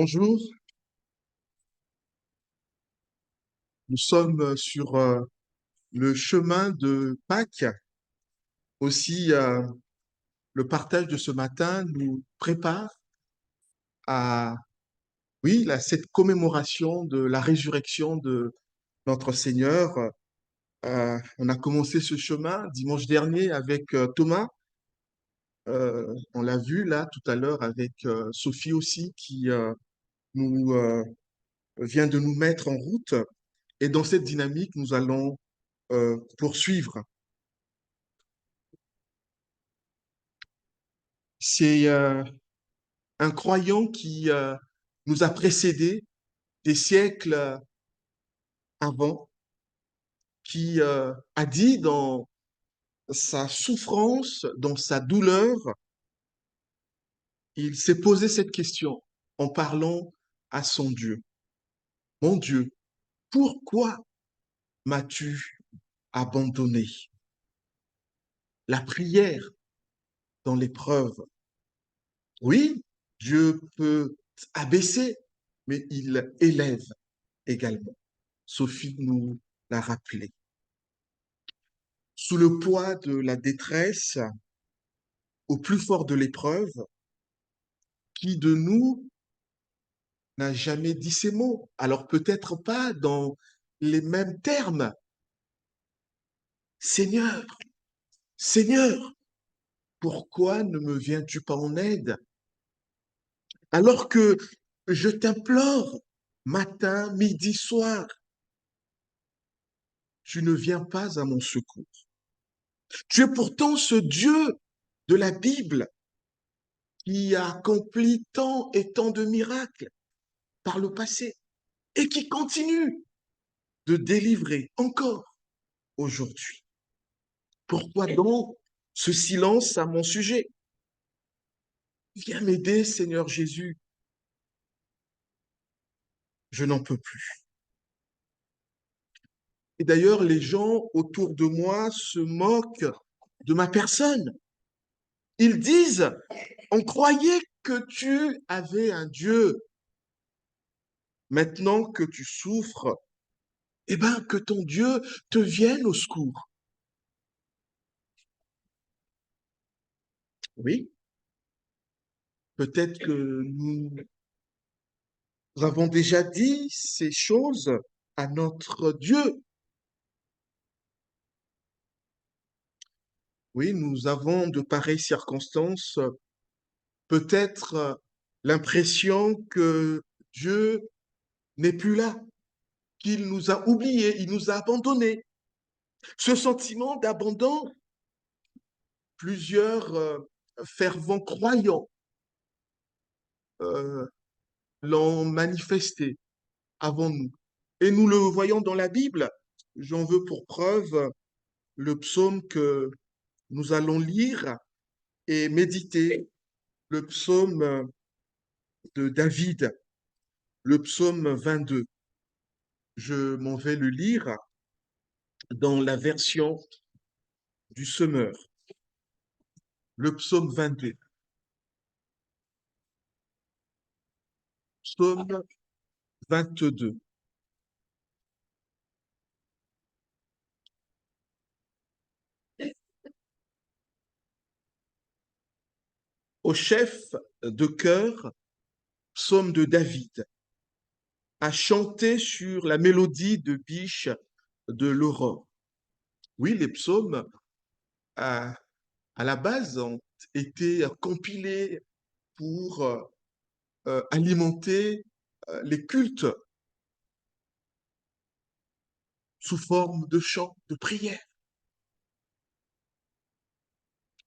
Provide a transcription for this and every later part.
Bonjour, nous sommes sur le chemin de Pâques. Aussi, le partage de ce matin nous prépare à, oui, cette commémoration de la résurrection de notre Seigneur. On a commencé ce chemin dimanche dernier avec Thomas. On l'a vu là tout à l'heure avec Sophie aussi qui nous vient de nous mettre en route. Et dans cette dynamique, nous allons poursuivre. C'est un croyant qui nous a précédés des siècles avant, qui a dit dans sa souffrance, dans sa douleur, il s'est posé cette question en parlant à son Dieu. Mon Dieu, pourquoi m'as-tu abandonné? La prière dans l'épreuve. Oui, Dieu peut abaisser, mais il élève également. Sophie nous l'a rappelé. Sous le poids de la détresse, au plus fort de l'épreuve, qui de nous n'a jamais dit ces mots? Alors peut-être pas dans les mêmes termes. Seigneur, Seigneur, pourquoi ne me viens-tu pas en aide? Alors que je t'implore matin, midi, soir, tu ne viens pas à mon secours. Tu es pourtant ce Dieu de la Bible qui a accompli tant et tant de miracles par le passé et qui continue de délivrer encore aujourd'hui. Pourquoi donc ce silence à mon sujet? Viens m'aider, Seigneur Jésus, je n'en peux plus. Et d'ailleurs, les gens autour de moi se moquent de ma personne. Ils disent, on croyait que tu avais un Dieu. Maintenant que tu souffres, eh bien, que ton Dieu te vienne au secours. Oui, peut-être que nous avons déjà dit ces choses à notre Dieu. Oui, nous avons de pareilles circonstances peut-être l'impression que Dieu n'est plus là, qu'il nous a oubliés, il nous a abandonnés. Ce sentiment d'abandon, plusieurs fervents croyants euh, l'ont manifesté avant nous. Et nous le voyons dans la Bible. J'en veux pour preuve le psaume que nous allons lire et méditer, le psaume de David, le psaume 22. Je m'en vais le lire dans la version du semeur, le psaume 22. Psaume 22. Au chef de chœur, psaume de David, à chanter sur la mélodie de biche de l'aurore. Oui, les psaumes, à, à la base, ont été compilés pour alimenter les cultes sous forme de chants, de prières.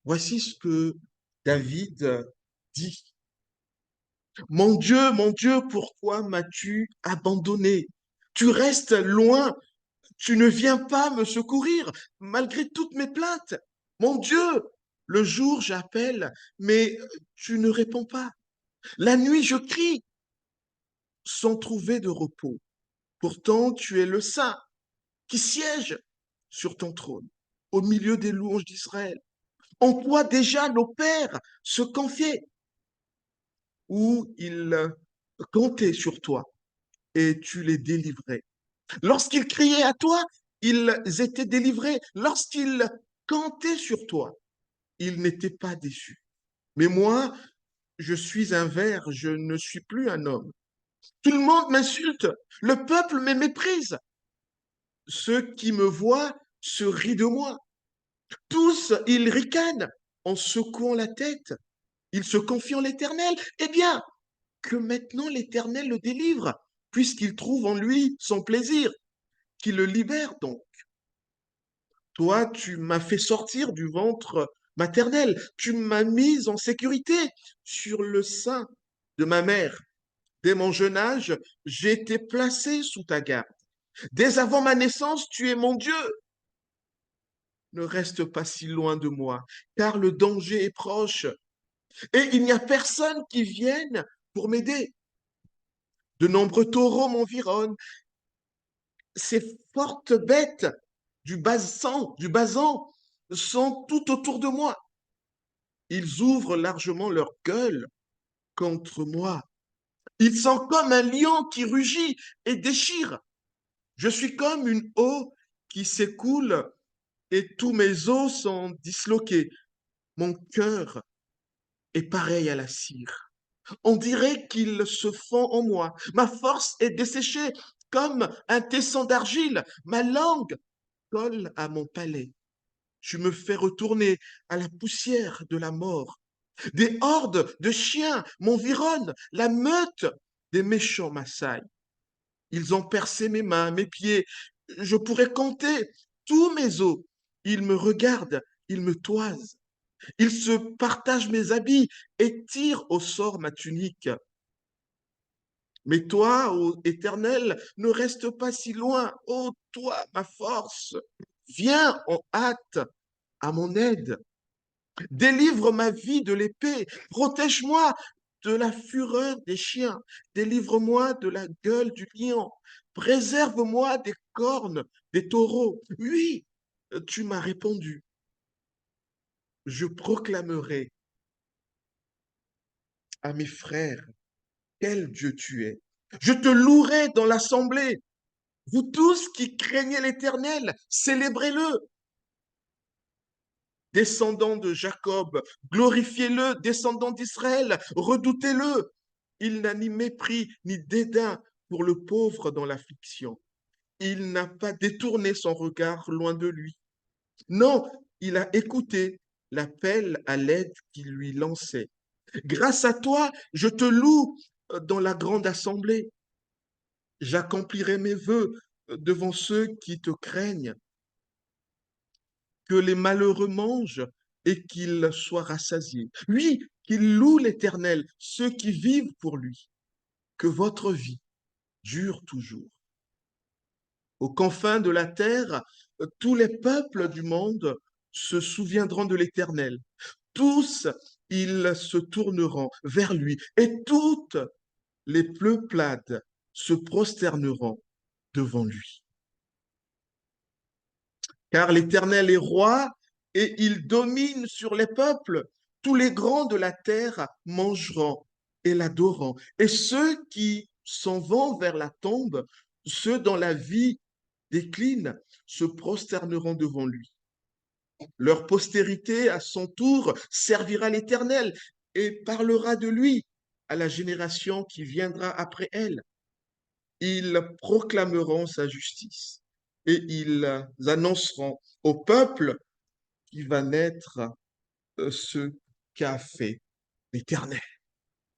Voici ce que David dit. Mon Dieu, pourquoi m'as-tu abandonné? Tu restes loin, tu ne viens pas me secourir malgré toutes mes plaintes. Mon Dieu, le jour j'appelle, mais tu ne réponds pas. La nuit je crie sans trouver de repos. Pourtant tu es le Saint qui siège sur ton trône, au milieu des louanges d'Israël. En toi déjà nos pères se confiaient, où ils comptaient sur toi et tu les délivrais. Lorsqu'ils criaient à toi, ils étaient délivrés. Lorsqu'ils comptaient sur toi, ils n'étaient pas déçus. Mais moi, je suis un ver, je ne suis plus un homme. Tout le monde m'insulte, le peuple me méprise. Ceux qui me voient se rient de moi. Tous, ils ricanent en secouant la tête. Ils se confient en l'Éternel. Eh bien, que maintenant l'Éternel le délivre, puisqu'il trouve en lui son plaisir, qu'il le libère donc. Toi, tu m'as fait sortir du ventre maternel, tu m'as mise en sécurité sur le sein de ma mère. Dès mon jeune âge, j'ai été placé sous ta garde. Dès avant ma naissance, tu es mon Dieu. Ne reste pas si loin de moi, car le danger est proche, et il n'y a personne qui vienne pour m'aider. De nombreux taureaux m'environnent, ces fortes bêtes du basan sont tout autour de moi. Ils ouvrent largement leur gueule contre moi. Ils sont comme un lion qui rugit et déchire. Je suis comme une eau qui s'écoule et tous mes os sont disloqués. Mon cœur est pareil à la cire. On dirait qu'ils se fond en moi. Ma force est desséchée comme un tesson d'argile. Ma langue colle à mon palais. Je me fais retourner à la poussière de la mort. Des hordes de chiens m'environnent. La meute des méchants m'assaille. Ils ont percé mes mains, mes pieds. Je pourrais compter tous mes os. Ils me regardent, ils me toisent. Ils se partagent mes habits et tirent au sort ma tunique. Mais toi, ô Éternel, ne reste pas si loin. Ô toi, ma force, viens en hâte à mon aide. Délivre ma vie de l'épée. Protège-moi de la fureur des chiens. Délivre-moi de la gueule du lion. Préserve-moi des cornes des taureaux. Oui, tu m'as répondu. Je proclamerai à mes frères quel Dieu tu es. Je te louerai dans l'assemblée. Vous tous qui craignez l'Éternel, célébrez-le. Descendants de Jacob, glorifiez-le, descendants d'Israël, redoutez-le. Il n'a ni mépris ni dédain pour le pauvre dans l'affliction. Il n'a pas détourné son regard loin de lui. Non, il a écouté l'appel à l'aide qu'il lui lançait. Grâce à toi, je te loue dans la grande assemblée. J'accomplirai mes vœux devant ceux qui te craignent. Que les malheureux mangent et qu'ils soient rassasiés. Oui, qu'ils louent l'Éternel, ceux qui vivent pour lui. Que votre vie dure toujours. Aux confins de la terre, tous les peuples du monde se souviendront de l'Éternel. Tous, ils se tourneront vers lui et toutes les peuplades se prosterneront devant lui. Car l'Éternel est roi et il domine sur les peuples. Tous les grands de la terre mangeront et l'adoreront. Et ceux qui s'en vont vers la tombe, ceux dont la vie décline, se prosterneront devant lui. Leur postérité, à son tour, servira l'Éternel et parlera de lui à la génération qui viendra après elle. Ils proclameront sa justice et ils annonceront au peuple qui va naître ce qu'a fait l'Éternel.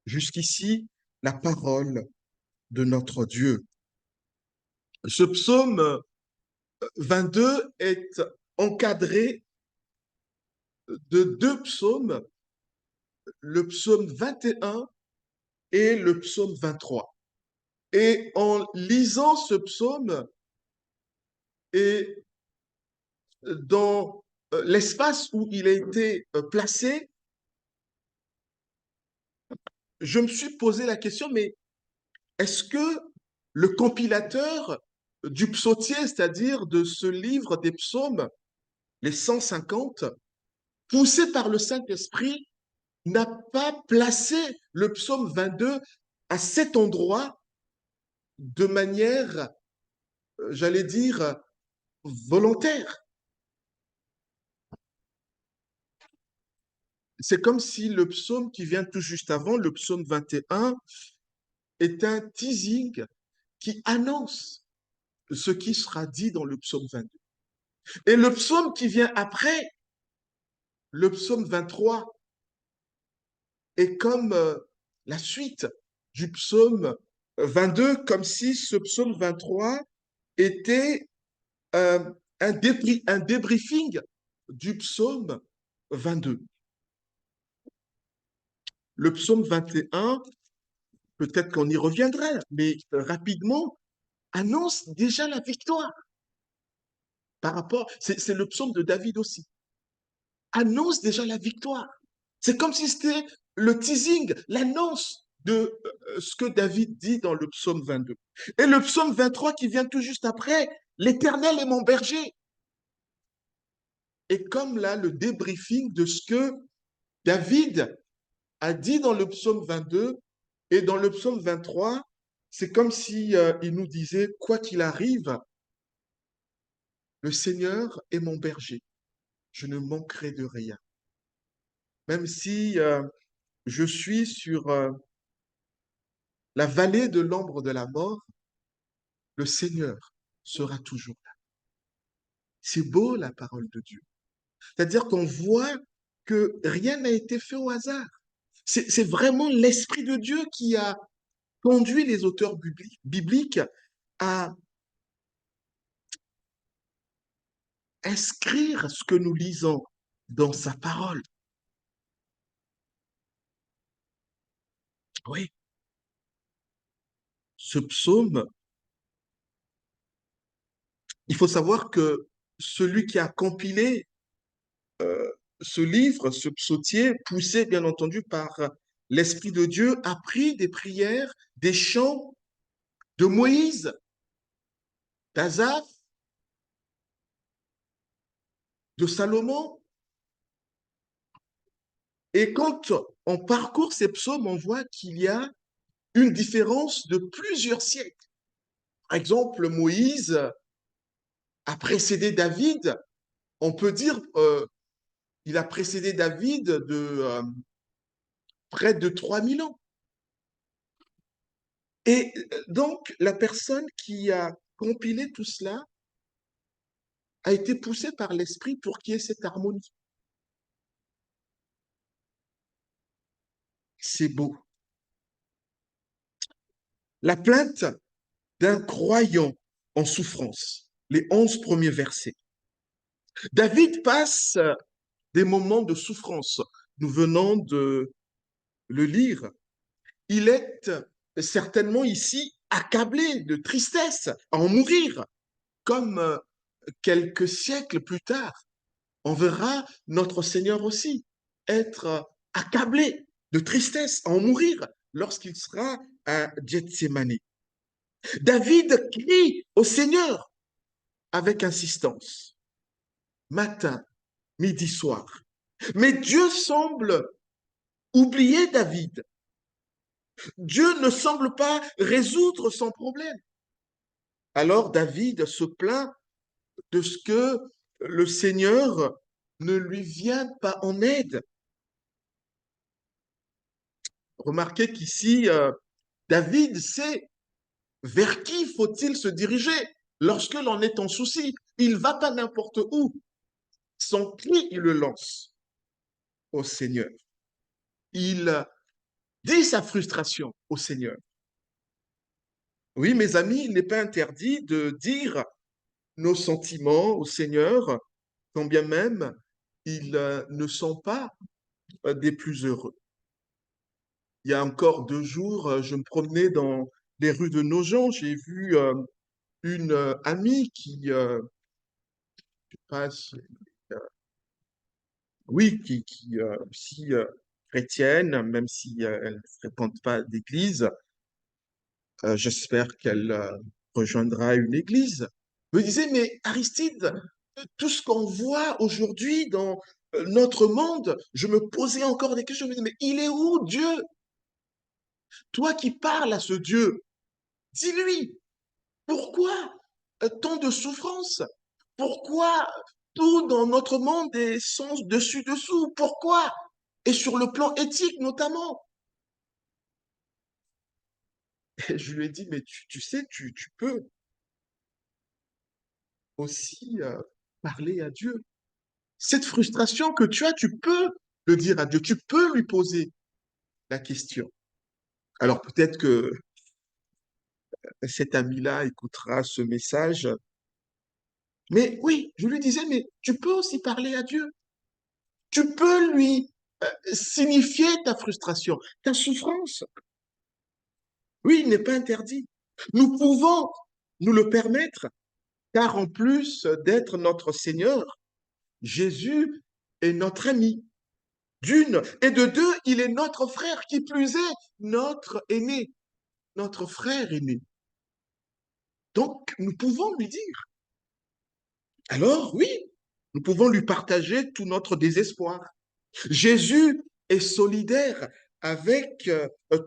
Jusqu'ici, la parole de notre Dieu. Ce psaume 22 est encadré de deux psaumes, le psaume 21 et le psaume 23. Et en lisant ce psaume et dans l'espace où il a été placé, je me suis posé la question, mais est-ce que le compilateur du psautier, c'est-à-dire de ce livre des psaumes, les 150, poussé par le Saint-Esprit, n'a pas placé le psaume 22 à cet endroit de manière, j'allais dire, volontaire. C'est comme si le psaume qui vient tout juste avant, le psaume 21, est un teasing qui annonce ce qui sera dit dans le psaume 22. Et le psaume qui vient après, le psaume 23, est comme la suite du psaume 22, comme si ce psaume 23 était euh, un débriefing du psaume 22. Le psaume 21, peut-être qu'on y reviendra, mais rapidement, annonce déjà la victoire par rapport, c'est le psaume de David aussi, annonce déjà la victoire. C'est comme si c'était le teasing, l'annonce de ce que David dit dans le psaume 22. Et le psaume 23 qui vient tout juste après, l'Éternel est mon berger. Et comme là, le débriefing de ce que David a dit dans le psaume 22 et dans le psaume 23, c'est comme si il nous disait, quoi qu'il arrive, le Seigneur est mon berger, je ne manquerai de rien. Même si je suis sur la vallée de l'ombre de la mort, le Seigneur sera toujours là. C'est beau la parole de Dieu. C'est-à-dire qu'on voit que rien n'a été fait au hasard. C'est vraiment l'Esprit de Dieu qui a conduit les auteurs bibliques à inscrire ce que nous lisons dans sa parole. Oui, ce psaume, il faut savoir que celui qui a compilé euh, ce livre, ce psautier, poussé bien entendu par l'Esprit de Dieu, a pris des prières, des chants de Moïse, d'Azaph, de Salomon. Et quand on parcourt ces psaumes, on voit qu'il y a une différence de plusieurs siècles. Par exemple, Moïse a précédé David, on peut dire, il a précédé David de près de 3000 ans. Et donc, la personne qui a compilé tout cela a été poussée par l'Esprit pour qu'il y ait cette harmonie. C'est beau. La plainte d'un croyant en souffrance, les 11 premiers versets. David passe des moments de souffrance. Nous venons de le lire. Il est certainement ici accablé de tristesse, à en mourir, comme quelques siècles plus tard, on verra notre Seigneur aussi être accablé de tristesse, à en mourir lorsqu'il sera à Gethsemane. David crie au Seigneur avec insistance, matin, midi, soir. Mais Dieu semble oublier David. Dieu ne semble pas résoudre son problème. Alors David se plaint de ce que le Seigneur ne lui vient pas en aide. Remarquez qu'ici, David sait vers qui faut-il se diriger lorsque l'on est en souci. Il ne va pas n'importe où. Son cri, il le lance au Seigneur. Il dit sa frustration au Seigneur. Oui, mes amis, il n'est pas interdit de dire nos sentiments au Seigneur, quand bien même ils ne sont pas des plus heureux. Il y a encore 2 jours, je me promenais dans les rues de Nogent, j'ai vu une amie qui passe, euh, oui, qui aussi chrétienne, même si elle ne fréquente pas d'église. J'espère qu'elle rejoindra une église. Me disait, mais Aristide, tout ce qu'on voit aujourd'hui dans notre monde, je me posais encore des questions. Je me disais, mais il est où Dieu? Toi qui parles à ce Dieu, dis-lui, pourquoi tant de souffrance? Pourquoi tout dans notre monde est sans dessus-dessous? Pourquoi? Et sur le plan éthique notamment. Et je lui ai dit, mais tu sais, tu peux aussi parler à Dieu. Cette frustration que tu as, tu peux le dire à Dieu, tu peux lui poser la question. Alors peut-être que cet ami-là écoutera ce message, mais oui, je lui disais, mais tu peux aussi parler à Dieu. Tu peux lui signifier ta frustration, ta souffrance. Oui, il n'est pas interdit. Nous pouvons nous le permettre, car en plus d'être notre Seigneur, Jésus est notre ami. D'une, et de deux, il est notre frère, qui plus est, notre aîné, notre frère aîné. Donc, nous pouvons lui dire. Alors, oui, nous pouvons lui partager tout notre désespoir. Jésus est solidaire avec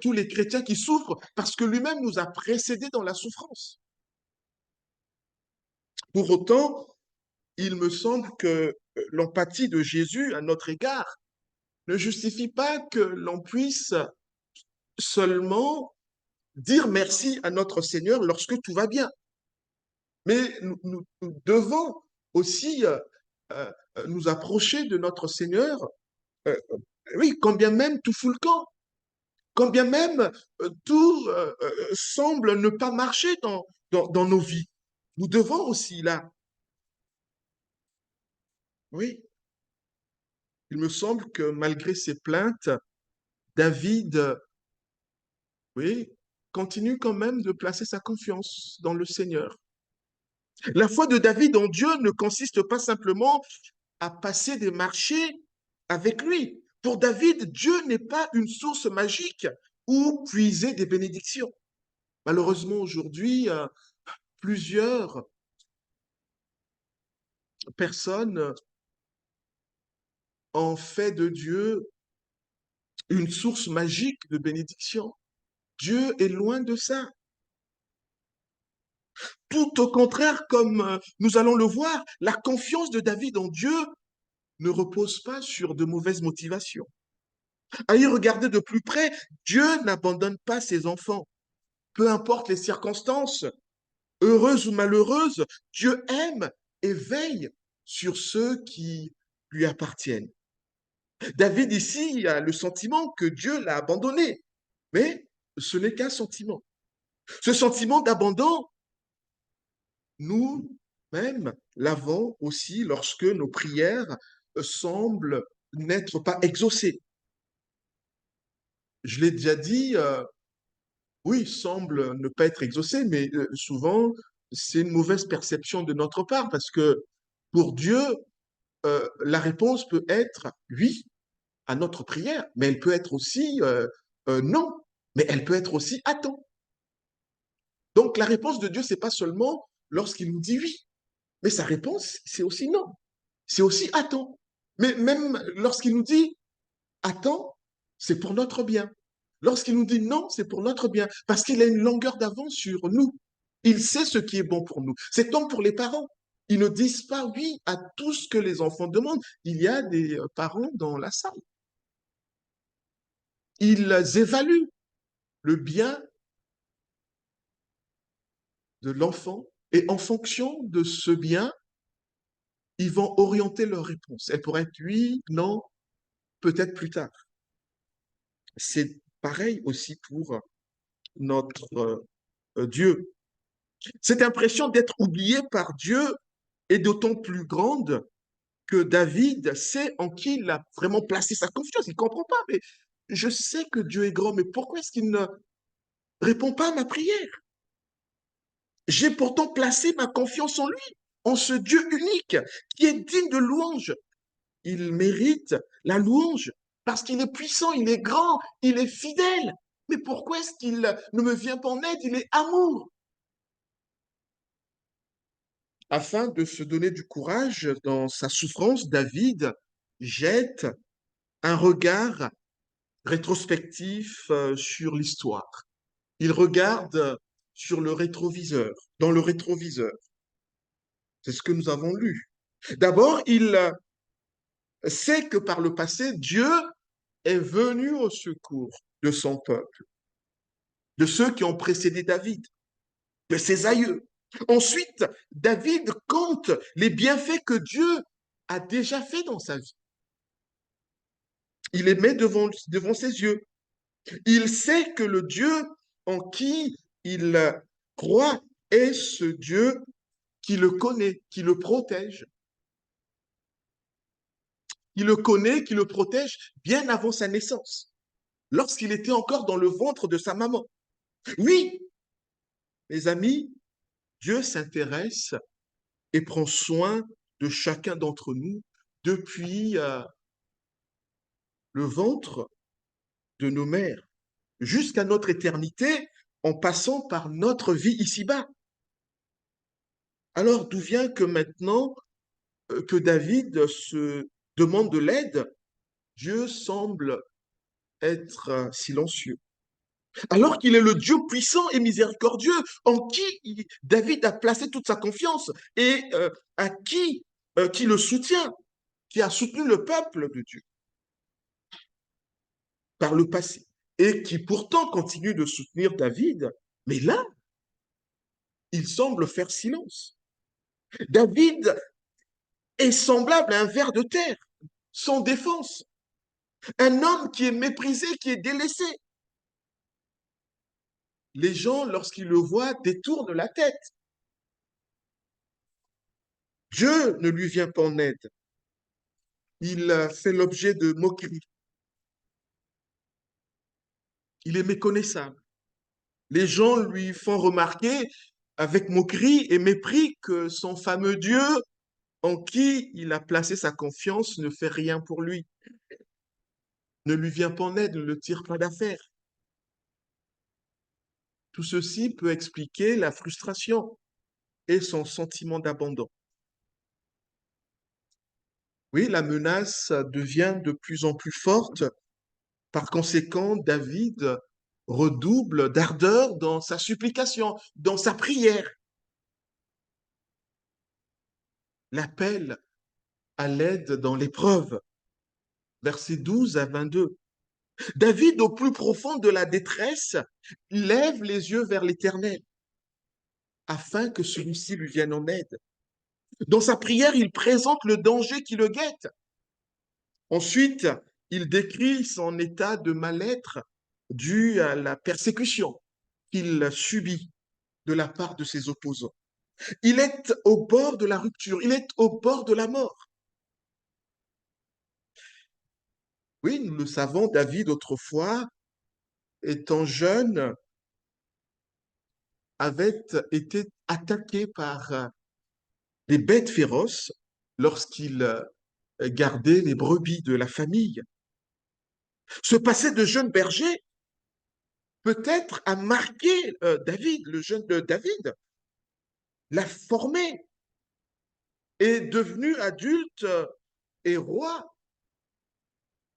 tous les chrétiens qui souffrent parce que lui-même nous a précédés dans la souffrance. Pour autant, il me semble que l'empathie de Jésus à notre égard ne justifie pas que l'on puisse seulement dire merci à notre Seigneur lorsque tout va bien. Mais nous devons aussi euh, nous approcher de notre Seigneur, euh, oui, quand bien même tout fout le camp, quand bien même tout semble ne pas marcher dans nos vies. Nous devons aussi, là, oui, il me semble que malgré ses plaintes, David, oui, continue quand même de placer sa confiance dans le Seigneur. La foi de David en Dieu ne consiste pas simplement à passer des marchés avec lui. Pour David, Dieu n'est pas une source magique où puiser des bénédictions. Malheureusement, aujourd'hui, plusieurs personnes ont fait de Dieu une source magique de bénédiction. Dieu est loin de ça. Tout au contraire, comme nous allons le voir, la confiance de David en Dieu ne repose pas sur de mauvaises motivations. À y regarder de plus près, Dieu n'abandonne pas ses enfants. Peu importe les circonstances, heureuses ou malheureuses, Dieu aime et veille sur ceux qui lui appartiennent. David ici a le sentiment que Dieu l'a abandonné, mais ce n'est qu'un sentiment. Ce sentiment d'abandon, nous-mêmes l'avons aussi lorsque nos prières semblent n'être pas exaucées. Je l'ai déjà dit, oui, semble ne pas être exaucées, mais souvent, c'est une mauvaise perception de notre part parce que pour Dieu, la réponse peut être oui à notre prière, mais elle peut être aussi non, mais elle peut être aussi attends. Donc la réponse de Dieu, c'est pas seulement lorsqu'il nous dit oui, mais sa réponse, c'est aussi non, c'est aussi attends. Mais même lorsqu'il nous dit attends, c'est pour notre bien. Lorsqu'il nous dit non, c'est pour notre bien, parce qu'il a une longueur d'avance sur nous. Il sait ce qui est bon pour nous. C'est comme pour les parents. Ils ne disent pas oui à tout ce que les enfants demandent. Il y a des parents dans la salle. Ils évaluent le bien de l'enfant et en fonction de ce bien, ils vont orienter leur réponse. Elle pourrait être oui, non, peut-être plus tard. C'est pareil aussi pour notre Dieu. Cette impression d'être oublié par Dieu est d'autant plus grande que David sait en qui il a vraiment placé sa confiance. Il ne comprend pas, mais je sais que Dieu est grand, mais pourquoi est-ce qu'il ne répond pas à ma prière? J'ai pourtant placé ma confiance en lui, en ce Dieu unique qui est digne de louange. Il mérite la louange parce qu'il est puissant, il est grand, il est fidèle. Mais pourquoi est-ce qu'il ne me vient pas en aide? Il est amour. Afin de se donner du courage dans sa souffrance, David jette un regard rétrospectif sur l'histoire. Il regarde sur le rétroviseur, dans le rétroviseur. C'est ce que nous avons lu. D'abord, il sait que par le passé, Dieu est venu au secours de son peuple, de ceux qui ont précédé David, de ses aïeux. Ensuite, David compte les bienfaits que Dieu a déjà fait dans sa vie. Il les met devant ses yeux. Il sait que le Dieu en qui il croit est ce Dieu qui le connaît, qui le protège. Il le connaît, qui le protège bien avant sa naissance, lorsqu'il était encore dans le ventre de sa maman. Oui, mes amis, Dieu s'intéresse et prend soin de chacun d'entre nous depuis le ventre de nos mères jusqu'à notre éternité en passant par notre vie ici-bas. Alors d'où vient que maintenant que David se demande de l'aide, Dieu semble être silencieux. Alors qu'il est le Dieu puissant et miséricordieux en qui David a placé toute sa confiance et à qui le soutient, qui a soutenu le peuple de Dieu par le passé et qui pourtant continue de soutenir David. Mais là, il semble faire silence. David est semblable à un ver de terre, sans défense, un homme qui est méprisé, qui est délaissé. Les gens, lorsqu'ils le voient, détournent la tête. Dieu ne lui vient pas en aide. Il fait l'objet de moqueries. Il est méconnaissable. Les gens lui font remarquer avec moquerie et mépris que son fameux Dieu, en qui il a placé sa confiance, ne fait rien pour lui, ne lui vient pas en aide, ne le tire pas d'affaire. Tout ceci peut expliquer la frustration et son sentiment d'abandon. Oui, la menace devient de plus en plus forte. Par conséquent, David redouble d'ardeur dans sa supplication, dans sa prière. L'appel à l'aide dans l'épreuve. Versets 12 à 22. David, au plus profond de la détresse, lève les yeux vers l'Éternel afin que celui-ci lui vienne en aide. Dans sa prière, il présente le danger qui le guette. Ensuite, il décrit son état de mal-être dû à la persécution qu'il subit de la part de ses opposants. Il est au bord de la rupture, il est au bord de la mort. Oui, nous le savons, David, autrefois, étant jeune, avait été attaqué par des bêtes féroces lorsqu'il gardait les brebis de la famille. Ce passé de jeune berger peut-être a marqué David, le jeune de David, l'a formé et devenu adulte et roi.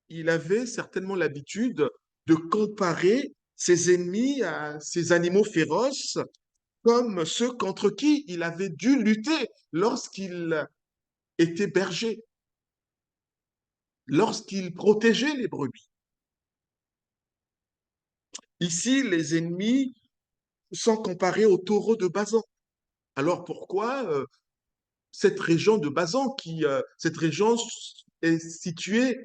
Il avait certainement l'habitude de comparer ses ennemis à ces animaux féroces comme ceux contre qui il avait dû lutter lorsqu'il était berger, lorsqu'il protégeait les brebis. Ici, les ennemis sont comparés aux taureaux de Basan. Alors pourquoi cette région de Basan, cette région est située,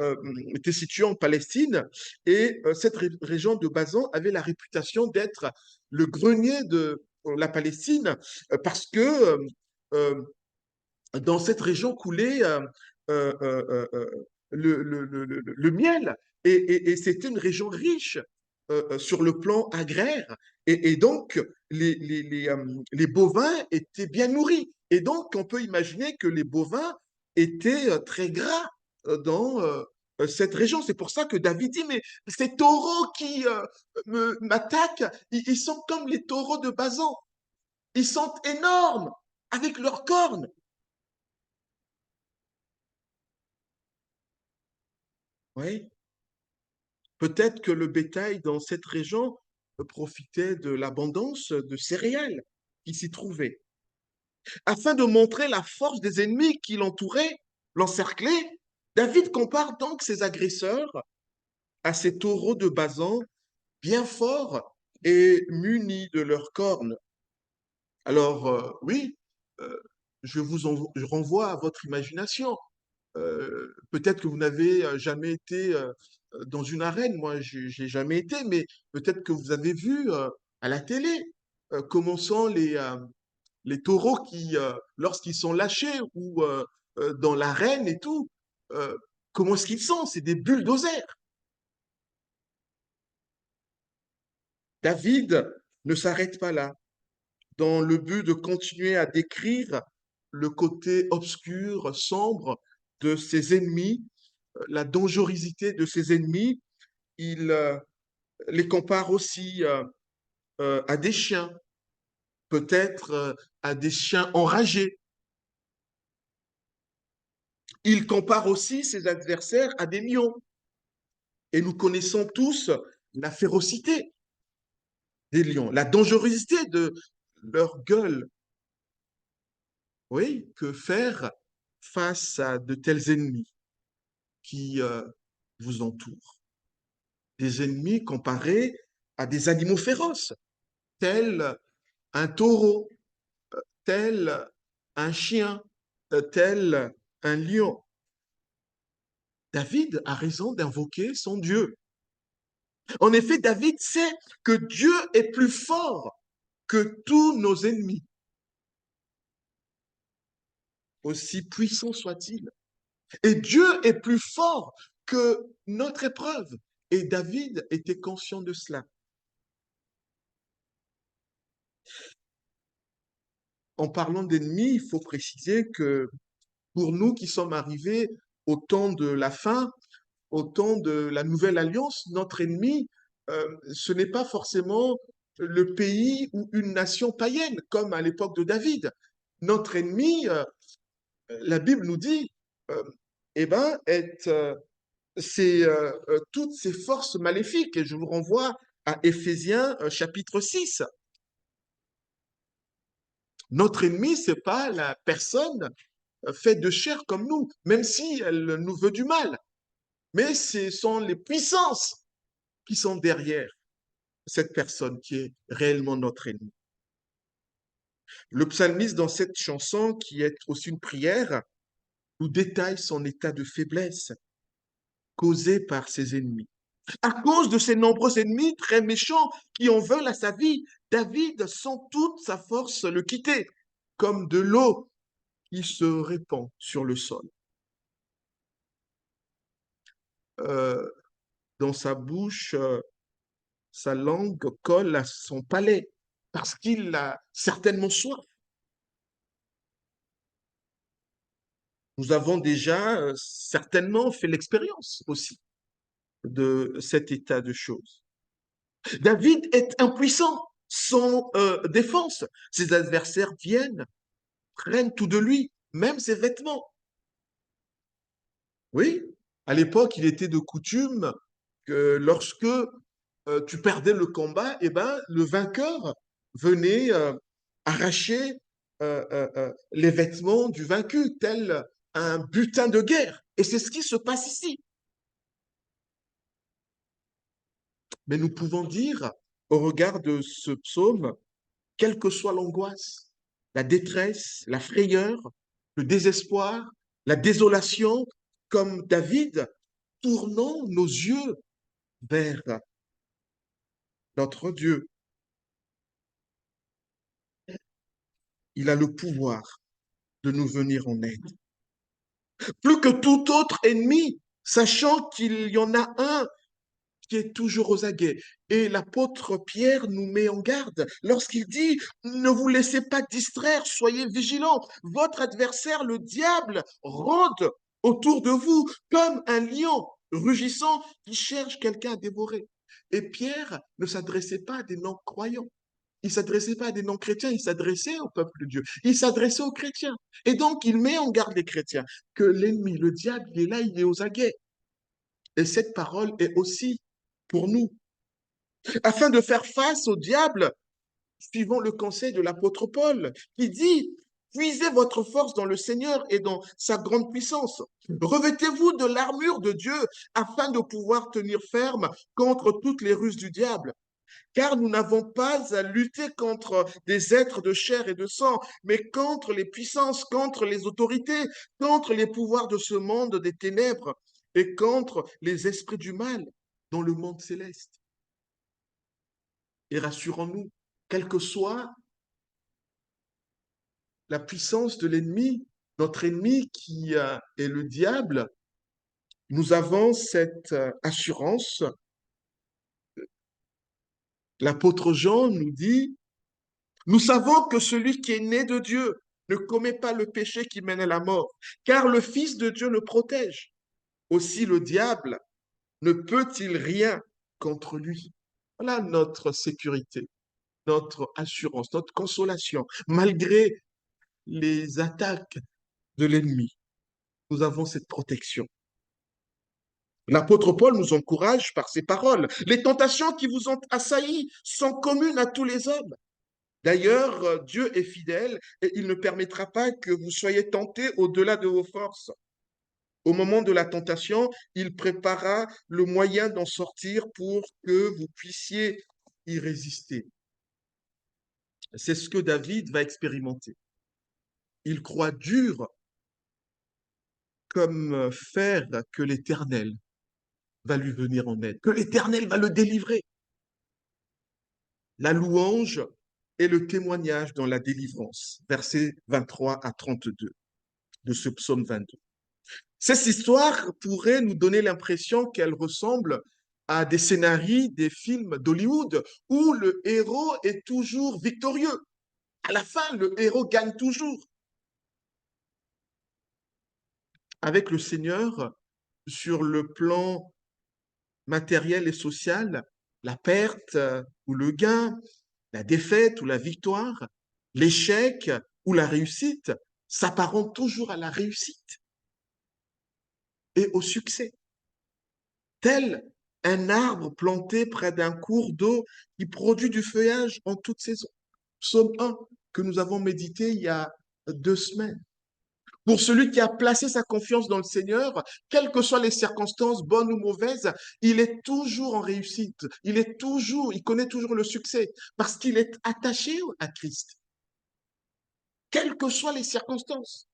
euh, était située en Palestine, et cette région de Basan avait la réputation d'être le grenier de la Palestine, parce que euh, dans cette région coulait euh, euh, euh, le miel, et c'était une région riche sur le plan agraire, et donc les bovins étaient bien nourris. Et donc, on peut imaginer que les bovins étaient très gras dans cette région. C'est pour ça que David dit, mais ces taureaux qui m'attaquent, ils sont comme les taureaux de Basan. Ils sont énormes avec leurs cornes. Oui. Peut-être que le bétail dans cette région profitait de l'abondance de céréales qui s'y trouvaient. Afin de montrer la force des ennemis qui l'entouraient, l'encerclaient, David compare donc ses agresseurs à ces taureaux de Basan bien forts et munis de leurs cornes. Alors, oui, euh, je renvoie à votre imagination. Peut-être que vous n'avez jamais été dans une arène, moi j'ai jamais été, mais peut-être que vous avez vu à la télé comment sont les taureaux qui, lorsqu'ils sont lâchés ou dans l'arène et tout, euh, comment est-ce qu'ils sont? C'est des bulldozers. David ne s'arrête pas là, dans le but de continuer à décrire le côté obscur, sombre de ses ennemis, la dangerosité de ses ennemis. Il les compare aussi à des chiens, peut-être à des chiens enragés. Il compare aussi ses adversaires à des lions. Et nous connaissons tous la férocité des lions, la dangerosité de leur gueule. Oui, que faire face à de tels ennemis qui vous entourent? Des ennemis comparés à des animaux féroces, tels un taureau, tel un chien, tel un lion. David a raison d'invoquer son Dieu. En effet, David sait que Dieu est plus fort que tous nos ennemis, aussi puissants soient-ils. Et Dieu est plus fort que notre épreuve. Et David était conscient de cela. En parlant d'ennemis, il faut préciser que pour nous qui sommes arrivés au temps de la fin, au temps de la nouvelle alliance, notre ennemi, ce n'est pas forcément le pays ou une nation païenne, comme à l'époque de David. Notre ennemi, la Bible nous dit, euh, eh ben, c'est toutes ces forces maléfiques. Et je vous renvoie à Éphésiens chapitre 6. Notre ennemi, c'est pas la personne faite de chair comme nous, même si elle nous veut du mal. Mais ce sont les puissances qui sont derrière cette personne qui est réellement notre ennemi. Le psalmiste, dans cette chanson, qui est aussi une prière, nous détaille son état de faiblesse causé par ses ennemis. À cause de ses nombreux ennemis très méchants qui en veulent à sa vie, David sent toute sa force le quitter, comme de l'eau qui se répand sur le sol. Euh, dans sa bouche, sa langue colle à son palais parce qu'il a certainement soif. Nous avons déjà certainement fait l'expérience aussi de cet état de choses. David est impuissant, sans défense. Ses adversaires viennent, prennent tout de lui, même ses vêtements. Oui, à l'époque, il était de coutume que lorsque tu perdais le combat, eh ben, le vainqueur venait arracher les vêtements du vaincu, tel un butin de guerre. Et c'est ce qui se passe ici. Mais nous pouvons dire, au regard de ce psaume, quelle que soit l'angoisse, la détresse, la frayeur, le désespoir, la désolation, comme David, tournons nos yeux vers notre Dieu. Il a le pouvoir de nous venir en aide. Plus que tout autre ennemi, sachant qu'il y en a un qui est toujours aux aguets. Et l'apôtre Pierre nous met en garde lorsqu'il dit, ne vous laissez pas distraire, soyez vigilants. Votre adversaire, le diable, rôde autour de vous comme un lion rugissant qui cherche quelqu'un à dévorer. Et Pierre ne s'adressait pas à des non-croyants. Il ne s'adressait pas à des non-chrétiens, il s'adressait au peuple de Dieu. Il s'adressait aux chrétiens. Et donc, il met en garde les chrétiens que l'ennemi, le diable, il est là, il est aux aguets. Et cette parole est aussi pour nous. Afin de faire face au diable, suivons le conseil de l'apôtre Paul, qui dit, puisez votre force dans le Seigneur et dans sa grande puissance. Revêtez-vous de l'armure de Dieu afin de pouvoir tenir ferme contre toutes les ruses du diable. Car nous n'avons pas à lutter contre des êtres de chair et de sang, mais contre les puissances, contre les autorités, contre les pouvoirs de ce monde des ténèbres et contre les esprits du mal dans le monde céleste. Et rassurons-nous, quelle que soit la puissance de l'ennemi, notre ennemi qui est le diable, nous avons cette assurance. L'apôtre Jean nous dit, nous savons que celui qui est né de Dieu ne commet pas le péché qui mène à la mort, car le Fils de Dieu le protège. Aussi le diable ne peut-il rien contre lui. Voilà notre sécurité, notre assurance, notre consolation. Malgré les attaques de l'ennemi, nous avons cette protection. L'apôtre Paul nous encourage par ses paroles. Les tentations qui vous ont assaillis sont communes à tous les hommes. D'ailleurs, Dieu est fidèle et il ne permettra pas que vous soyez tentés au-delà de vos forces. Au moment de la tentation, il préparera le moyen d'en sortir pour que vous puissiez y résister. C'est ce que David va expérimenter. Il croit dur comme fer que l'Éternel va lui venir en aide, que l'Éternel va le délivrer. La louange est le témoignage dans la délivrance, versets 23 à 32 de ce psaume 22. Cette histoire pourrait nous donner l'impression qu'elle ressemble à des scénarios des films d'Hollywood où le héros est toujours victorieux. À la fin, le héros gagne toujours. Avec le Seigneur, sur le plan matériel et social, la perte ou le gain, la défaite ou la victoire, l'échec ou la réussite s'apparentent toujours à la réussite et au succès. Tel un arbre planté près d'un cours d'eau qui produit du feuillage en toute saison. Psaume 1 que nous avons médité il y a 2 semaines. Pour celui qui a placé sa confiance dans le Seigneur, quelles que soient les circonstances, bonnes ou mauvaises, il est toujours en réussite. Il connaît toujours le succès parce qu'il est attaché à Christ. Quelles que soient les circonstances,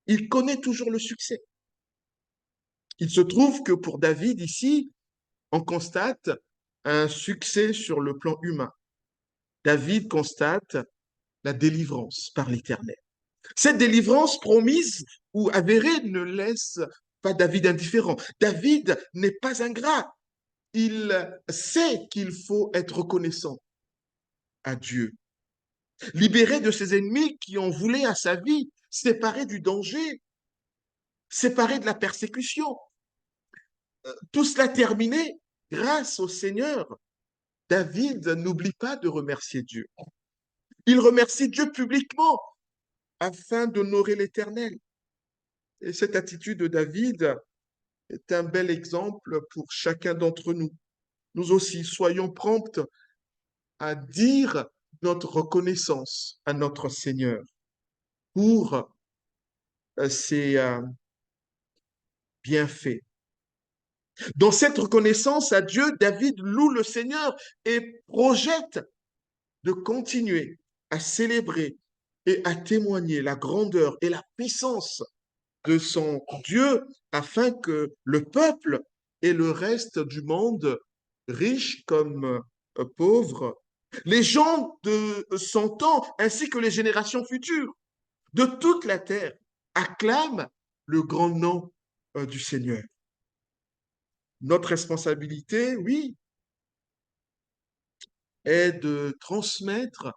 il connaît toujours le succès. Il se trouve que pour David ici, on constate un succès sur le plan humain. David constate la délivrance par l'Éternel. Cette délivrance promise ou avérée ne laisse pas David indifférent. David n'est pas ingrat. Il sait qu'il faut être reconnaissant à Dieu. Libéré de ses ennemis qui en voulaient à sa vie, séparé du danger, séparé de la persécution. Tout cela terminé grâce au Seigneur. David n'oublie pas de remercier Dieu. Il remercie Dieu publiquement afin d'honorer l'Éternel. Et cette attitude de David est un bel exemple pour chacun d'entre nous. Nous aussi, soyons prompts à dire notre reconnaissance à notre Seigneur pour ses bienfaits. Dans cette reconnaissance à Dieu, David loue le Seigneur et projette de continuer à célébrer et à témoigner la grandeur et la puissance de son Dieu afin que le peuple et le reste du monde, riches comme pauvres, les gens de son temps ainsi que les générations futures de toute la terre acclament le grand nom du Seigneur. Notre responsabilité, oui, est de transmettre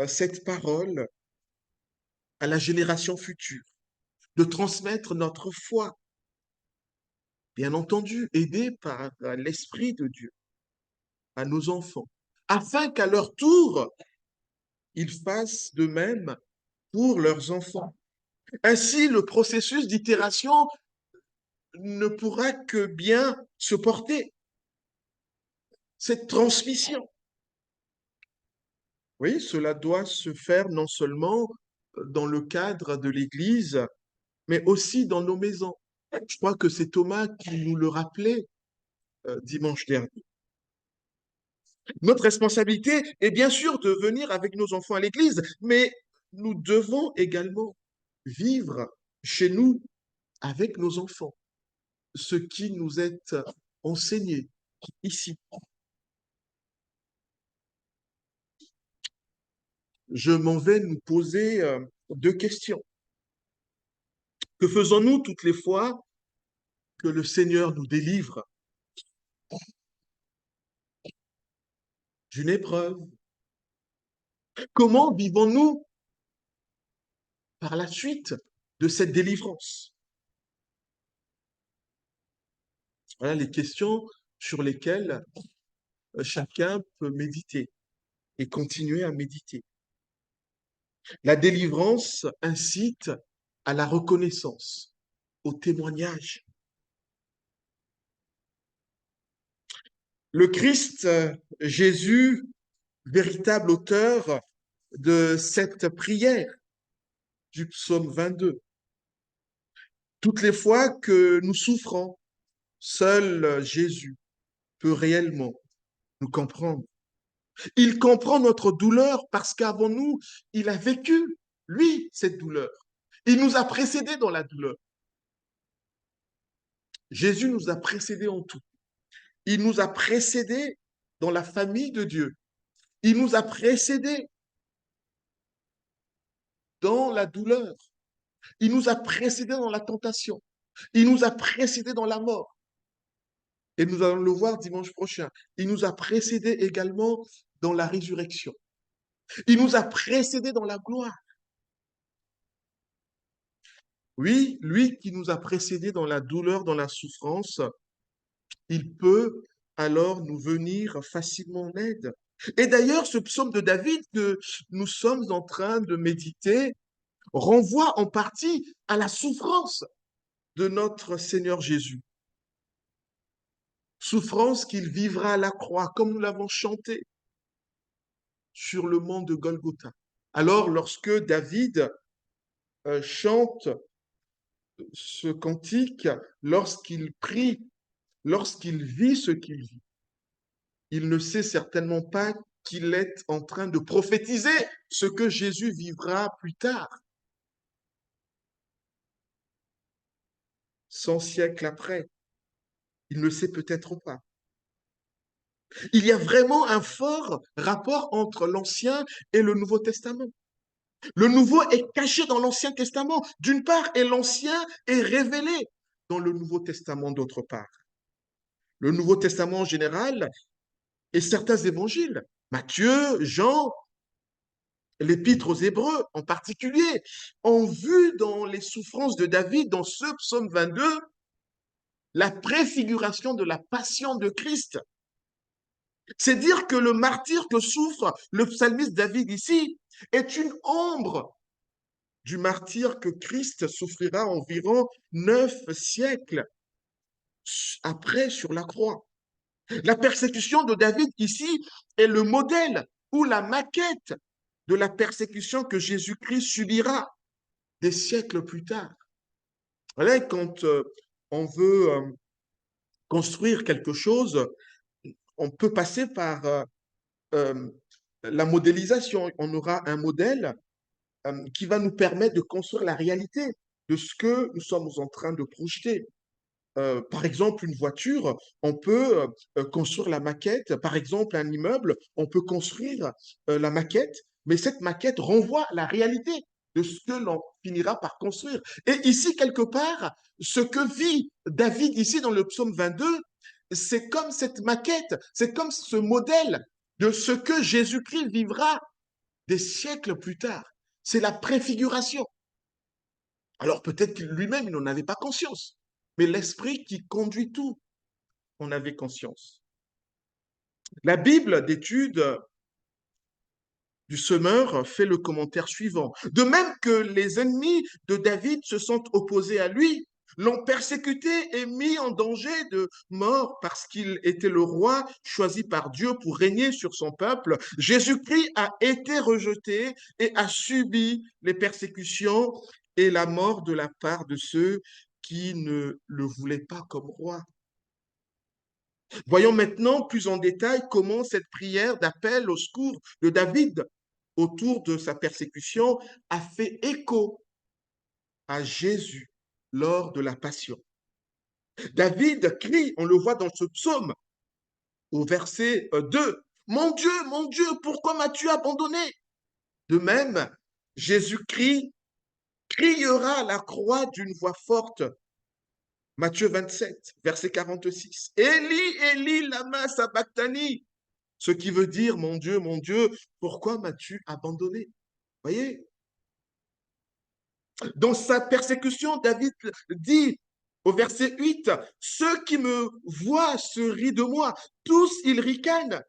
cette parole à la génération future, de transmettre notre foi, bien entendu, aidé par l'Esprit de Dieu, à nos enfants, afin qu'à leur tour, ils fassent de même pour leurs enfants. Ainsi, le processus d'itération ne pourra que bien se porter. cette transmission. Oui, cela doit se faire non seulement dans le cadre de l'Église, mais aussi dans nos maisons. Je crois que c'est Thomas qui nous le rappelait dimanche dernier. Notre responsabilité est bien sûr de venir avec nos enfants à l'église, mais nous devons également vivre chez nous avec nos enfants, ce qui nous est enseigné ici. Je m'en vais nous poser deux questions. Que faisons-nous toutes les fois que le Seigneur nous délivre d'une épreuve? Comment vivons-nous par la suite de cette délivrance? Voilà les questions sur lesquelles chacun peut méditer et continuer à méditer. La délivrance incite à la reconnaissance, au témoignage. Le Christ, Jésus, véritable auteur de cette prière du psaume 22. Toutes les fois que nous souffrons, seul Jésus peut réellement nous comprendre. Il comprend notre douleur parce qu'avant nous, il a vécu, lui, cette douleur. Il nous a précédés dans la douleur. Jésus nous a précédés en tout. Il nous a précédés dans la famille de Dieu. Il nous a précédés dans la douleur. Il nous a précédés dans la tentation. Il nous a précédés dans la mort. Et nous allons le voir dimanche prochain. Il nous a précédés également dans la résurrection. Il nous a précédés dans la gloire. Oui, lui qui nous a précédés dans la douleur, dans la souffrance, il peut alors nous venir facilement en aide. Et d'ailleurs, ce psaume de David que nous sommes en train de méditer renvoie en partie à la souffrance de notre Seigneur Jésus. Souffrance qu'il vivra à la croix, comme nous l'avons chanté sur le mont de Golgotha. Alors, lorsque David chante ce cantique, lorsqu'il prie, lorsqu'il vit ce qu'il vit, il ne sait certainement pas qu'il est en train de prophétiser ce que Jésus vivra plus tard, 100 siècles après. Il ne sait peut-être pas. Il y a vraiment un fort rapport entre l'Ancien et le Nouveau Testament. Le Nouveau est caché dans l'Ancien Testament, d'une part, et l'Ancien est révélé dans le Nouveau Testament, d'autre part. Le Nouveau Testament en général et certains évangiles, Matthieu, Jean, l'Épître aux Hébreux en particulier, ont vu dans les souffrances de David, dans ce psaume 22, la préfiguration de la passion de Christ. C'est dire que le martyre que souffre le psalmiste David ici est une ombre du martyre que Christ souffrira environ 9 siècles après sur la croix. La persécution de David ici est le modèle ou la maquette de la persécution que Jésus-Christ subira des siècles plus tard. Voilà, quand on veut construire quelque chose, on peut passer par euh, la modélisation. On aura un modèle qui va nous permettre de construire la réalité de ce que nous sommes en train de projeter. Par exemple, une voiture, on peut construire la maquette. Par exemple, un immeuble, on peut construire la maquette, mais cette maquette renvoie à la réalité de ce que l'on finira par construire. Et ici, quelque part, ce que vit David ici dans le psaume 22, c'est comme cette maquette, c'est comme ce modèle de ce que Jésus-Christ vivra des siècles plus tard. C'est la préfiguration. Alors peut-être que lui-même, il n'en avait pas conscience, mais l'esprit qui conduit tout en avait conscience. La Bible d'étude du semeur fait le commentaire suivant. De même que les ennemis de David se sont opposés à lui, l'ont persécuté et mis en danger de mort parce qu'il était le roi choisi par Dieu pour régner sur son peuple. Jésus-Christ a été rejeté et a subi les persécutions et la mort de la part de ceux qui ne le voulaient pas comme roi. Voyons maintenant plus en détail comment cette prière d'appel au secours de David autour de sa persécution a fait écho à Jésus lors de la Passion. David crie, on le voit dans ce psaume, au verset 2, mon Dieu, pourquoi m'as-tu abandonné? De même, Jésus-Christ criera à la croix d'une voix forte. Matthieu 27, verset 46. Élie, Élie, lama sabachthani. Ce qui veut dire, mon Dieu, pourquoi m'as-tu abandonné? Voyez, dans sa persécution, David dit au verset 8, ceux qui me voient se rient de moi, tous ils ricanent,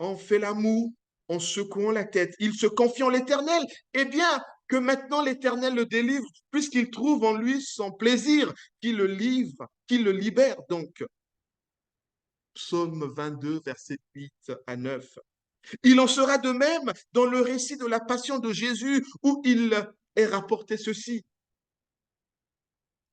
on fait la moue, en secouant la tête. Il se confie en l'Éternel. Eh bien, que maintenant l'Éternel le délivre, puisqu'il trouve en lui son plaisir, qu'il le livre, qu'il le libère donc. Psaume 22, verset 8 à 9. Il en sera de même dans le récit de la passion de Jésus où il est rapporté ceci.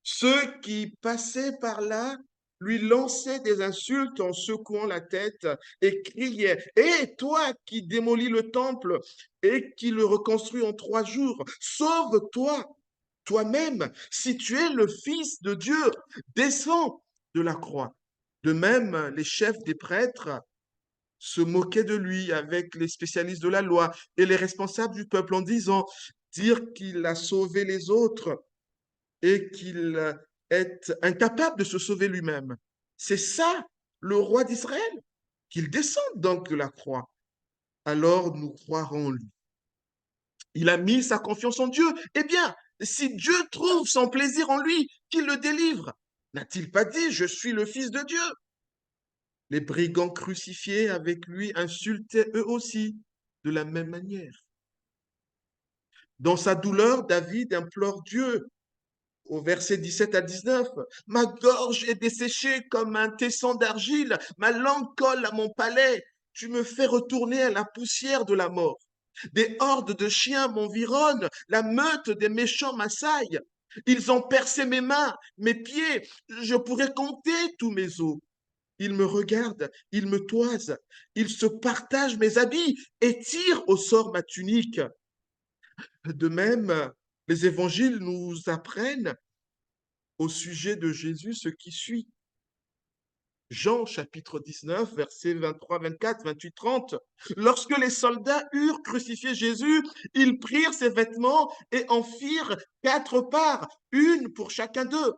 Ceux qui passaient par là lui lançaient des insultes en secouant la tête et criaient, et toi qui démolis le temple et qui le reconstruis en 3 jours, sauve-toi toi-même, si tu es le Fils de Dieu, descends de la croix. De même, les chefs des prêtres se moquaient de lui avec les spécialistes de la loi et les responsables du peuple en disant, dire qu'il a sauvé les autres et qu'il est incapable de se sauver lui-même. C'est ça, le roi d'Israël, qu'il descende donc de la croix. Alors nous croirons en lui. Il a mis sa confiance en Dieu. Eh bien, si Dieu trouve son plaisir en lui, qu'il le délivre. N'a-t-il pas dit, je suis le Fils de Dieu? Les brigands crucifiés avec lui insultaient eux aussi de la même manière. Dans sa douleur, David implore Dieu au verset 17 à 19. Ma gorge est desséchée comme un tesson d'argile, ma langue colle à mon palais, tu me fais retourner à la poussière de la mort. Des hordes de chiens m'environnent, la meute des méchants m'assaille. Ils ont percé mes mains, mes pieds, je pourrais compter tous mes os. Ils me regardent, ils me toisent, ils se partagent mes habits et tirent au sort ma tunique. De même, les évangiles nous apprennent au sujet de Jésus ce qui suit. Jean chapitre 19, versets 23, 24, 28, 30. Lorsque les soldats eurent crucifié Jésus, ils prirent ses vêtements et en firent 4 parts, une pour chacun d'eux.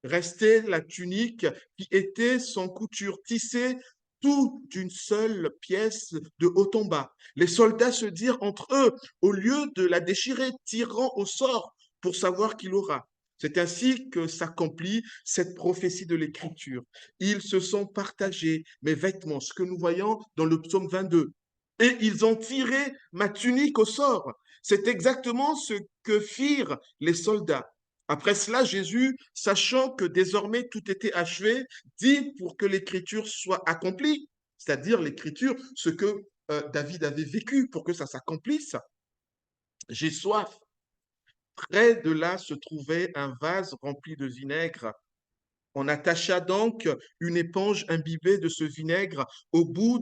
Restait la tunique qui était sans couture, tissée tout d'une seule pièce de haut en bas. Les soldats se dirent entre eux, au lieu de la déchirer, tirant au sort pour savoir qui l'aura. C'est ainsi que s'accomplit cette prophétie de l'Écriture. Ils se sont partagés mes vêtements, ce que nous voyons dans le psaume 22. Et ils ont tiré ma tunique au sort. C'est exactement ce que firent les soldats. Après cela, Jésus, sachant que désormais tout était achevé, dit pour que l'écriture soit accomplie, c'est-à-dire l'écriture, ce que David avait vécu pour que ça s'accomplisse. J'ai soif. Près de là se trouvait un vase rempli de vinaigre. On attacha donc une éponge imbibée de ce vinaigre au bout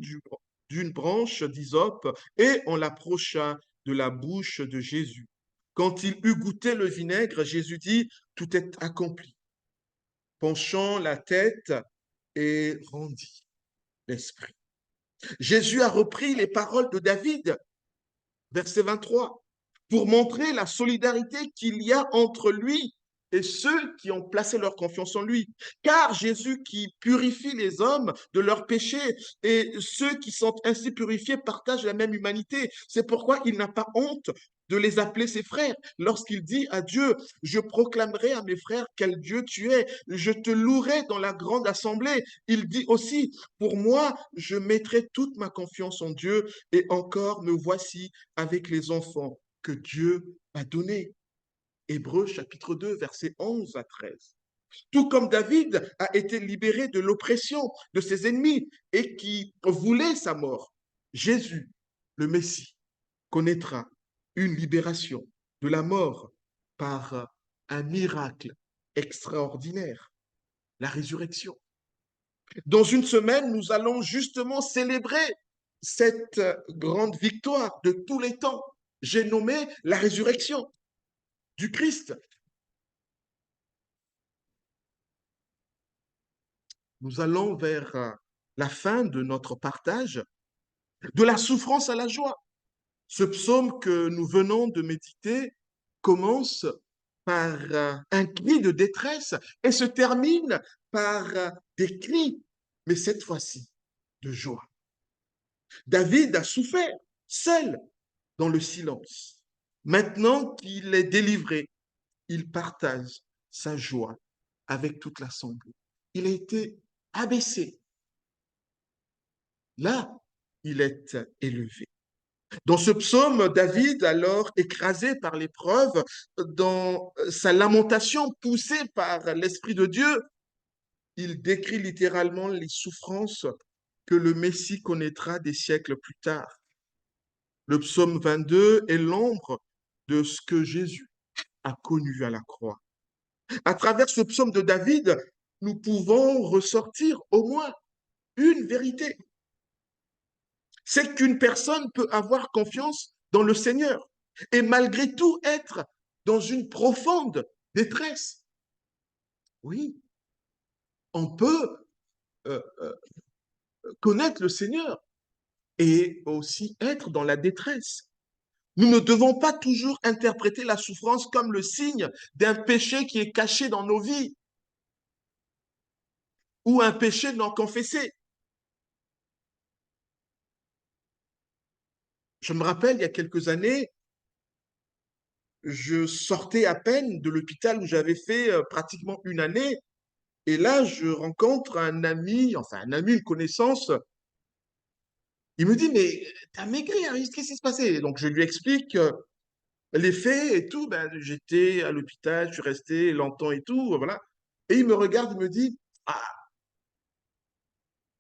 d'une branche d'hysope et on l'approcha de la bouche de Jésus. Quand il eut goûté le vinaigre, Jésus dit, tout est accompli. Penchant la tête et rendit l'esprit. Jésus a repris les paroles de David, verset 23, pour montrer la solidarité qu'il y a entre lui et ceux qui ont placé leur confiance en lui. Car Jésus qui purifie les hommes de leurs péchés et ceux qui sont ainsi purifiés partagent la même humanité. C'est pourquoi il n'a pas honte de les appeler ses frères. Lorsqu'il dit à Dieu, je proclamerai à mes frères quel Dieu tu es, je te louerai dans la grande assemblée. Il dit aussi, pour moi, je mettrai toute ma confiance en Dieu et encore me voici avec les enfants que Dieu m'a donnés. Hébreux chapitre 2, versets 11 à 13. Tout comme David a été libéré de l'oppression de ses ennemis et qui voulait sa mort, Jésus, le Messie, connaîtra une libération de la mort par un miracle extraordinaire, la résurrection. Dans une semaine, nous allons justement célébrer cette grande victoire de tous les temps. J'ai nommé la résurrection du Christ. Nous allons vers la fin de notre partage, de la souffrance à la joie. Ce psaume que nous venons de méditer commence par un cri de détresse et se termine par des cris, mais cette fois-ci de joie. David a souffert seul dans le silence. Maintenant qu'il est délivré, il partage sa joie avec toute l'assemblée. Il a été abaissé. Là, il est élevé. Dans ce psaume, David, alors écrasé par l'épreuve, dans sa lamentation poussée par l'Esprit de Dieu, il décrit littéralement les souffrances que le Messie connaîtra des siècles plus tard. Le psaume 22 est l'ombre de ce que Jésus a connu à la croix. À travers ce psaume de David, nous pouvons ressortir au moins une vérité. C'est qu'une personne peut avoir confiance dans le Seigneur et malgré tout être dans une profonde détresse. Oui, on peut euh, euh, connaître le Seigneur et aussi être dans la détresse. Nous ne devons pas toujours interpréter la souffrance comme le signe d'un péché qui est caché dans nos vies ou un péché non confessé. Je me rappelle, il y a quelques années, je sortais à peine de l'hôpital où j'avais fait pratiquement une année. Et là, je rencontre un ami, enfin un ami, une connaissance. Il me dit, mais t'as maigri, hein, qu'est-ce qui s'est passé? Donc je lui explique les faits et tout. Ben, j'étais à l'hôpital, je suis resté longtemps et tout, voilà. Et il me regarde, il me dit, ah,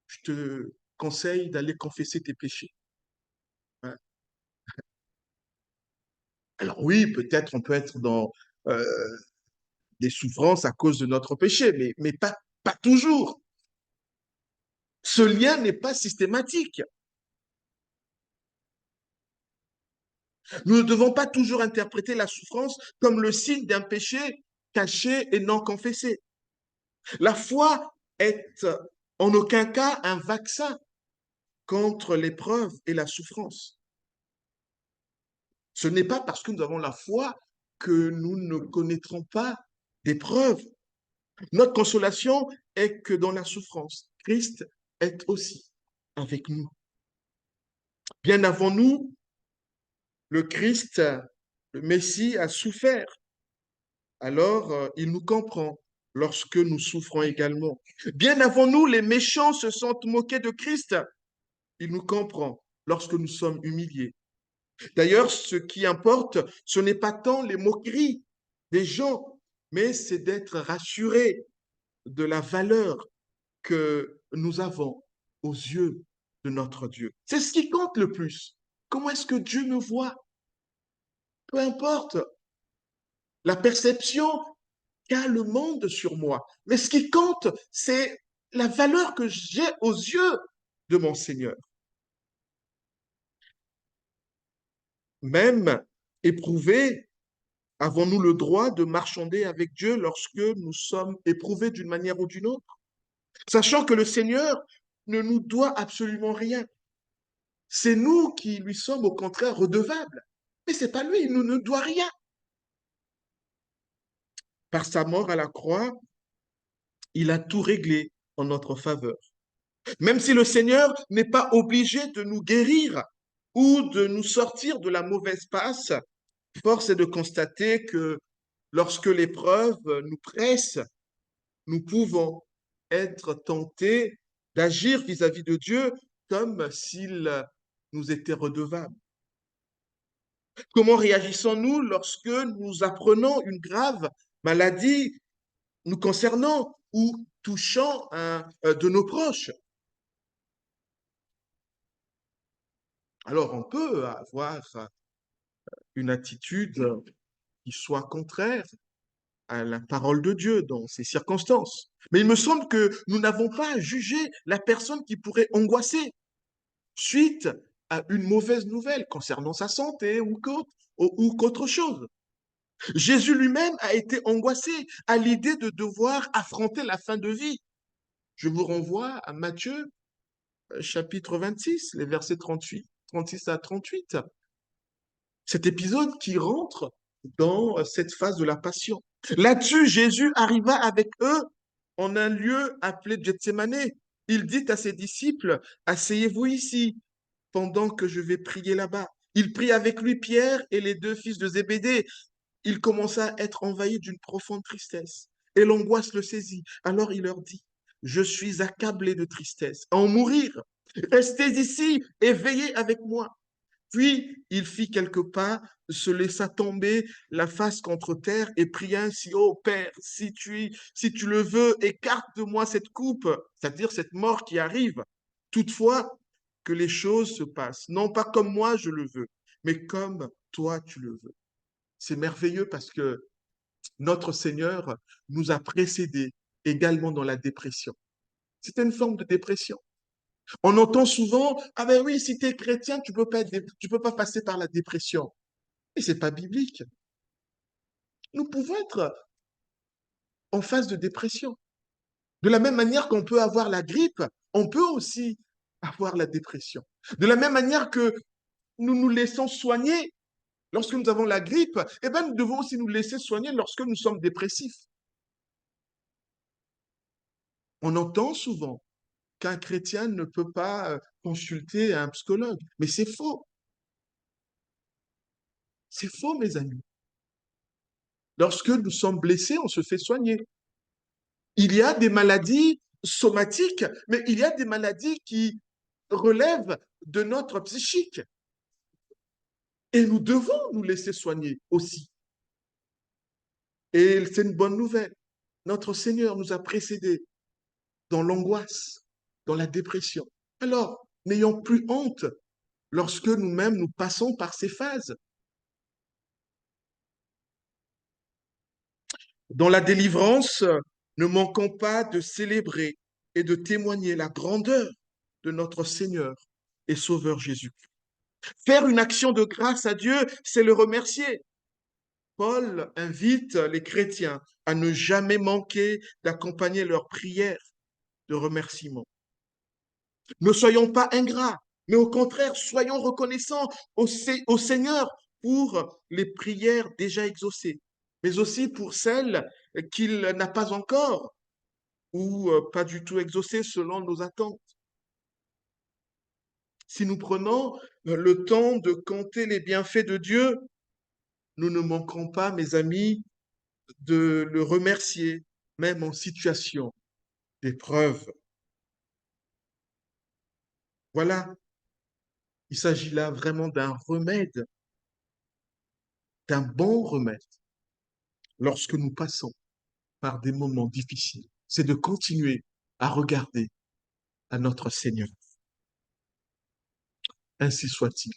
je te conseille d'aller confesser tes péchés. Hein. Alors oui, peut-être on peut être dans euh, des souffrances à cause de notre péché, mais pas toujours. Ce lien n'est pas systématique. Nous ne devons pas toujours interpréter la souffrance comme le signe d'un péché caché et non confessé. La foi est en aucun cas un vaccin contre l'épreuve et la souffrance. Ce n'est pas parce que nous avons la foi que nous ne connaîtrons pas d'épreuves. Notre consolation est que dans la souffrance, Christ est aussi avec nous. Bien avant nous, le Christ, le Messie, a souffert. Alors il nous comprend lorsque nous souffrons également. Bien avant nous, les méchants se sont moqués de Christ. Il nous comprend lorsque nous sommes humiliés. D'ailleurs, ce qui importe, ce n'est pas tant les moqueries des gens, mais c'est d'être rassuré de la valeur que nous avons aux yeux de notre Dieu. C'est ce qui compte le plus. Comment est-ce que Dieu me voit? Peu importe la perception qu'a le monde sur moi. Mais ce qui compte, c'est la valeur que j'ai aux yeux de mon Seigneur. Même éprouvés, avons-nous le droit de marchander avec Dieu lorsque nous sommes éprouvés d'une manière ou d'une autre, sachant que le Seigneur ne nous doit absolument rien. C'est nous qui lui sommes au contraire redevables. Mais c'est pas lui, il ne nous doit rien. Par sa mort à la croix, il a tout réglé en notre faveur. Même si le Seigneur n'est pas obligé de nous guérir ou de nous sortir de la mauvaise passe, force est de constater que lorsque l'épreuve nous presse, nous pouvons être tentés d'agir vis-à-vis de Dieu comme s'il nous était redevable. Comment réagissons-nous lorsque nous apprenons une grave maladie nous concernant ou touchant un de nos proches? Alors, on peut avoir une attitude qui soit contraire à la parole de Dieu dans ces circonstances. Mais il me semble que nous n'avons pas à juger la personne qui pourrait angoisser suite à une mauvaise nouvelle concernant sa santé ou qu'autre chose. Jésus lui-même a été angoissé à l'idée de devoir affronter la fin de vie. Je vous renvoie à Matthieu chapitre 26, les versets 36 à 38. Cet épisode qui rentre dans cette phase de la passion. Là-dessus, Jésus arriva avec eux en un lieu appelé Gethsemane. Il dit à ses disciples, asseyez-vous ici pendant que je vais prier là-bas. Il prit avec lui Pierre et les deux fils de Zébédée. Il commença à être envahi d'une profonde tristesse et l'angoisse le saisit. Alors il leur dit, je suis accablé de tristesse, à en mourir. Restez ici et veillez avec moi. Puis il fit quelques pas, se laissa tomber la face contre terre et pria ainsi, ô Père, si tu le veux, écarte de moi cette coupe, c'est-à-dire cette mort qui arrive. Toutefois, que les choses se passent, non pas comme moi je le veux, mais comme toi tu le veux. C'est merveilleux parce que notre Seigneur nous a précédés également dans la dépression. C'était une forme de dépression. On entend souvent, ah ben oui, si tu es chrétien, tu peux pas passer par la dépression. Et c'est pas biblique. Nous pouvons être en phase de dépression. De la même manière qu'on peut avoir la grippe, on peut aussi avoir la dépression. De la même manière que nous nous laissons soigner lorsque nous avons la grippe, eh ben, nous devons aussi nous laisser soigner lorsque nous sommes dépressifs. On entend souvent qu'un chrétien ne peut pas consulter un psychologue, mais c'est faux. C'est faux, mes amis. Lorsque nous sommes blessés, on se fait soigner. Il y a des maladies somatiques, mais il y a des maladies qui relèvent de notre psychique. Et nous devons nous laisser soigner aussi. Et c'est une bonne nouvelle. Notre Seigneur nous a précédés dans l'angoisse, dans la dépression. Alors, n'ayons plus honte lorsque nous-mêmes nous passons par ces phases. Dans la délivrance, ne manquons pas de célébrer et de témoigner la grandeur de notre Seigneur et Sauveur Jésus. Faire une action de grâce à Dieu, c'est le remercier. Paul invite les chrétiens à ne jamais manquer d'accompagner leurs prières de remerciement. Ne soyons pas ingrats, mais au contraire, soyons reconnaissants au Seigneur pour les prières déjà exaucées, mais aussi pour celles qu'il n'a pas encore ou pas du tout exaucées selon nos attentes. Si nous prenons le temps de compter les bienfaits de Dieu, nous ne manquerons pas, mes amis, de le remercier, même en situation d'épreuve. Voilà, il s'agit là vraiment d'un remède, d'un bon remède lorsque nous passons par des moments difficiles. C'est de continuer à regarder à notre Seigneur. Ainsi soit-il.